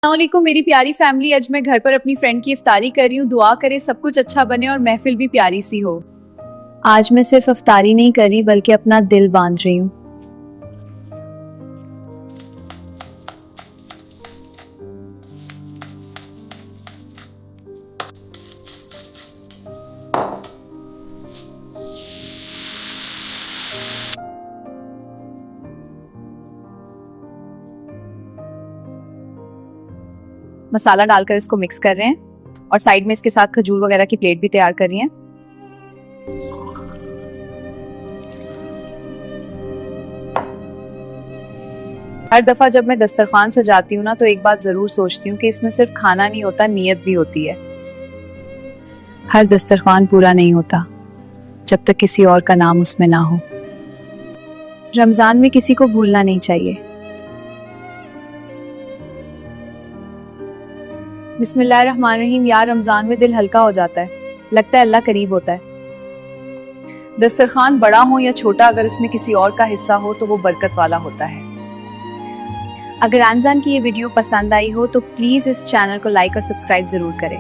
अस्सलामुअलैकुम मेरी प्यारी फैमिली। आज मैं घर पर अपनी फ्रेंड की इफ्तारी कर रही हूँ। दुआ करे सब कुछ अच्छा बने और महफिल भी प्यारी सी हो। आज मैं सिर्फ इफ्तारी नहीं कर रही बल्कि अपना दिल बांध रही हूँ। मसाला डालकर इसको मिक्स कर रहे हैं और साइड में इसके साथ खजूर वगैरह की प्लेट भी तैयार कर रही हैं। हर दफा जब मैं दस्तरखान सजाती हूँ ना तो एक बात जरूर सोचती हूँ कि इसमें सिर्फ खाना नहीं होता, नीयत भी होती है। हर दस्तरखान पूरा नहीं होता जब तक किसी और का नाम उसमें ना हो। रमजान में किसी को भूलना नहीं चाहिए। बिस्मिल्लाहिर्रहमानिर्रहीम। यार रमजान में दिल हल्का हो जाता है, लगता है अल्लाह करीब होता है। दस्तरखान बड़ा हो या छोटा, अगर इसमें किसी और का हिस्सा हो तो वो बरकत वाला होता है। अगर रमजान की ये वीडियो पसंद आई हो तो प्लीज इस चैनल को लाइक और सब्सक्राइब जरूर करें।